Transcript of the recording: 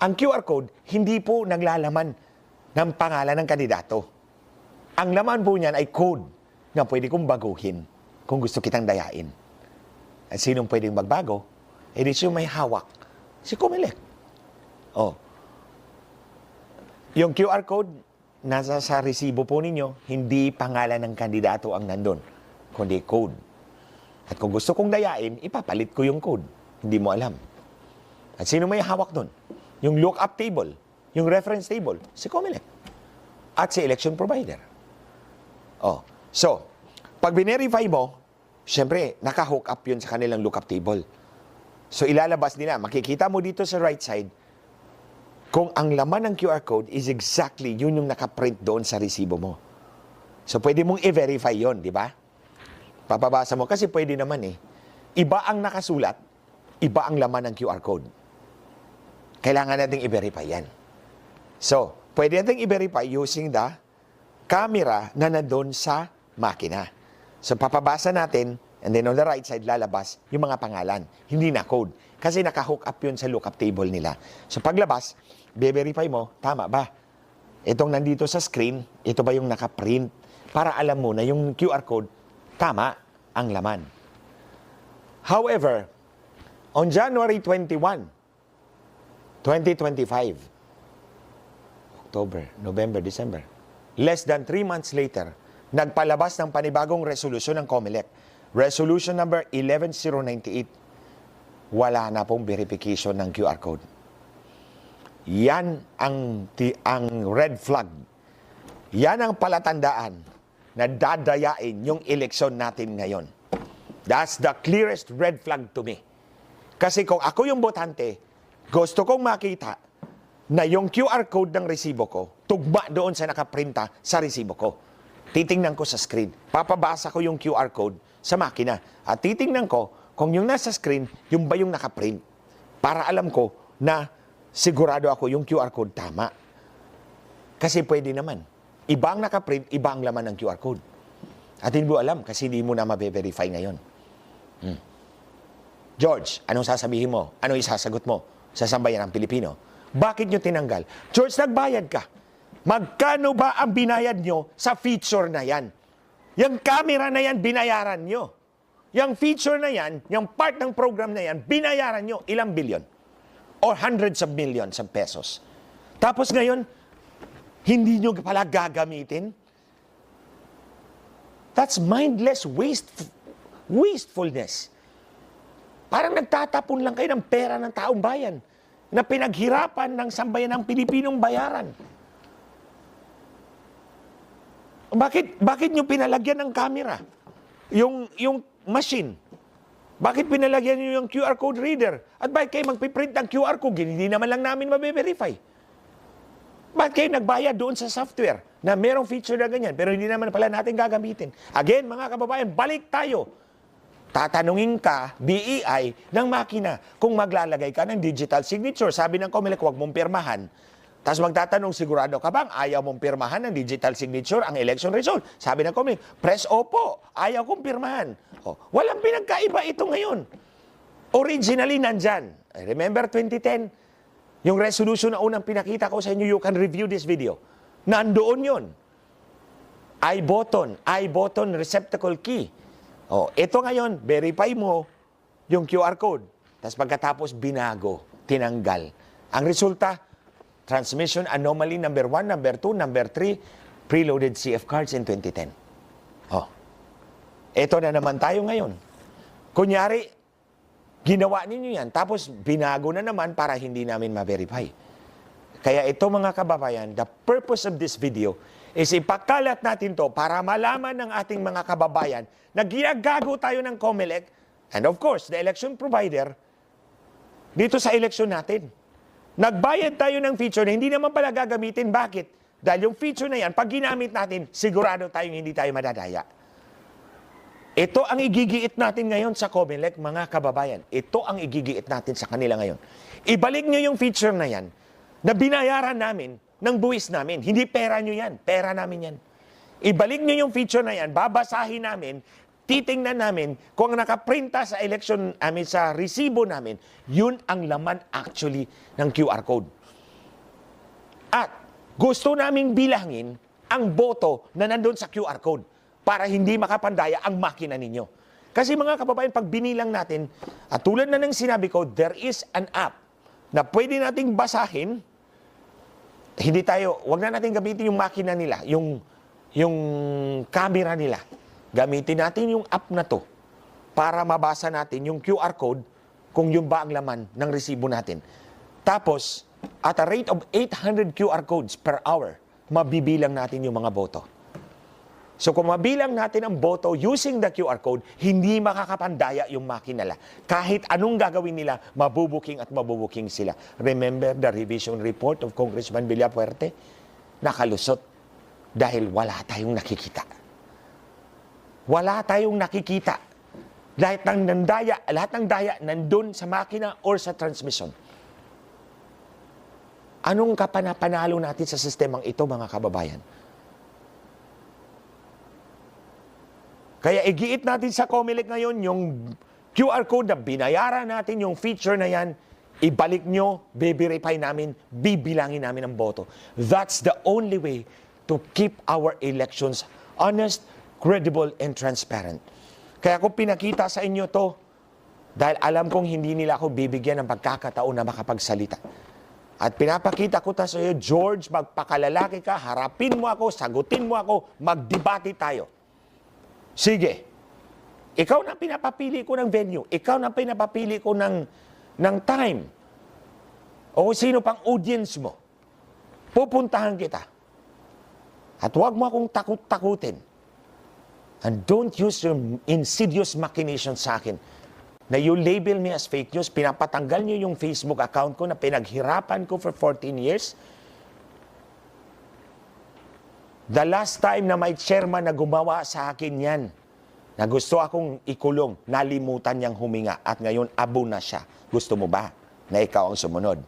Ang QR code, hindi po naglalaman ng pangalan ng kandidato. Ang laman po niyan ay code na pwede kong baguhin kung gusto kitang dayain. At sinong pwedeng magbago? Eh di siya may hawak. Si Comelec. Oh. Yung QR code, nasa sa resibo po ninyo, hindi pangalan ng kandidato ang nandun, kundi code. At kung gusto kong dayain, ipapalit ko yung code. Hindi mo alam. At sino may hawak nun? Yung lookup table, yung reference table, si Comelec. At si election provider. Oh. So, pag binerify mo, syempre, naka-hook up yun sa kanilang lookup table. So, ilalabas nila. Makikita mo dito sa right side, kung ang laman ng QR code is exactly yun yung nakaprint doon sa resibo mo. So, pwede mong i-verify yun, di ba? Papabasa mo. Kasi pwede naman eh. Iba ang nakasulat, iba ang laman ng QR code. Kailangan nating i-verify yan. So, pwede nating i-verify using the camera na nandun sa makina. So, papabasa natin, and then on the right side, lalabas yung mga pangalan. Hindi na code. Kasi naka-hook up yun sa lookup table nila. So, paglabas, be-verify mo, tama ba? Itong nandito sa screen, ito ba yung naka-print? Para alam mo na yung QR code, tama ang laman. However, on January 21, 2025, October, November, December, less than 3 months later, nagpalabas ng panibagong resolusyon ng Comelec. Resolution number 11098. Wala na pong verification ng QR code. Yan ang red flag. Yan ang palatandaan na dadayain yung eleksyon natin ngayon. That's the clearest red flag to me. Kasi kung ako yung botante, gusto kong makita na yung QR code ng resibo ko, tugma doon sa nakaprinta sa resibo ko. Titingnan ko sa screen. Papabasa ko yung QR code sa makina. At titingnan ko kung yung nasa screen, yung ba yung nakaprint. Para alam ko na sigurado ako yung QR code tama. Kasi pwede naman. Iba ang nakaprint, iba ang laman ng QR code. At hindi mo alam kasi hindi mo na mabe-verify ngayon. George, anong sasabihin mo? Anong isasagot mo sa sambayan ng Pilipino? Bakit nyo tinanggal? George, nagbayad ka. Magkano ba ang binayad nyo sa feature na yan? Yung camera na yan, binayaran nyo. Yung feature na yan, yung part ng program na yan, binayaran nyo ilang bilyon? Or hundreds of millions of pesos. Tapos ngayon, hindi nyo pala gagamitin? That's mindless wastefulness. Parang nagtatapon lang kayo ng pera ng taong bayan na pinaghirapan ng sambayan ng Pilipinong bayaran. Bakit nyo pinalagyan ng camera? Yung machine. Bakit pinalagyan nyo yung QR code reader? At bakit kayo magpiprint ng QR code? Hindi naman lang namin mabe-verify. Bakit kayo nagbayad doon sa software na merong feature na ganyan pero hindi naman pala natin gagamitin? Again, mga kababayan, balik tayo. Tatanungin ka, BEI, ng makina kung maglalagay ka ng digital signature. Sabi ng Comelec, huwag mong pirmahan. Tapos magtatanong, sigurado ka bang ayaw mong pirmahan ng digital signature ang election result? Sabi ng Comelec, press opo, ayaw kong pirmahan. Oh, walang pinagkaiba ito ngayon. Originally, nandyan. Remember 2010? Yung resolution na unang pinakita ko sa inyo, you can review this video. Nandoon yun. I button, receptacle key. Oh, ito ngayon, verify mo yung QR code. Tapos pagkatapos, binago, tinanggal. Ang resulta, transmission anomaly number 1, number 2, number 3, preloaded CF cards in 2010. Oh, ito na naman tayo ngayon. Kunyari, ginawa ninyo yan, tapos binago na naman para hindi namin ma-verify. Kaya ito mga kababayan, the purpose of this video is ipakalat natin to para malaman ng ating mga kababayan na ginagago tayo ng Comelec and of course, the election provider dito sa election natin. Nagbayad tayo ng feature na hindi naman pala gagamitin. Bakit? Dahil yung feature na yan, pag ginamit natin, sigurado tayong hindi tayo madadaya. Ito ang igigiit natin ngayon sa Comelec, mga kababayan. Ito ang igigiit natin sa kanila ngayon. Ibalik nyo yung feature na yan na binayaran namin ng buwis namin. Hindi pera nyo yan. Pera namin yan. Ibalik nyo yung feature na yan, babasahin namin, titingnan namin kung nakaprinta sa election, sa resibo namin, yun ang laman actually ng QR code. Gusto naming bilangin ang boto na nandun sa QR code para hindi makapandaya ang makina ninyo. Kasi mga kababayan, pag binilang natin, at tulad na ng sinabi ko, there is an app na pwede nating basahin. Wag na natin gamitin yung makina nila, yung camera nila. Gamitin natin yung app na to para mabasa natin yung QR code kung yun ba ang laman ng resibo natin. Tapos, at a rate of 800 QR codes per hour, mabibilang natin yung mga boto. So kung mabilang natin ang boto using the QR code, hindi makakapandaya yung makina nila. Kahit anong gagawin nila, mabubuking at mabubuking sila. Remember the revision report of Congressman Villafuerte? Nakalusot dahil wala tayong nakikita. Wala tayong nakikita. Lahat ng daya nandun sa makina or sa transmission. Anong kapanapanalo natin sa sistemang ito, mga kababayan? Kaya igiit natin sa COMELEC ngayon yung QR code na binayaran natin, yung feature na yan, ibalik nyo, be-verify namin, bibilangin namin ang boto. That's the only way to keep our elections honest, credible, and transparent. Kaya kung pinakita sa inyo to, dahil alam kong hindi nila ako bibigyan ng pagkakataon na makapagsalita. At pinapakita ko ta sa iyo, George, magpakalalaki ka, harapin mo ako, sagutin mo ako, magdebate tayo. Sige, ikaw na pinapapili ko ng venue, ikaw na pinapapili ko ng time, o sino pang audience mo, pupuntahan kita. At huwag mo akong takot-takutin. And don't use your insidious machinations sa akin na you label me as fake news, pinapatanggal niyo yung Facebook account ko na pinaghirapan ko for 14 years. The last time na may chairman na gumawa sa akin yan, na gusto akong ikulong, nalimutan niyang huminga at ngayon abo na siya. Gusto mo ba na ikaw ang sumunod?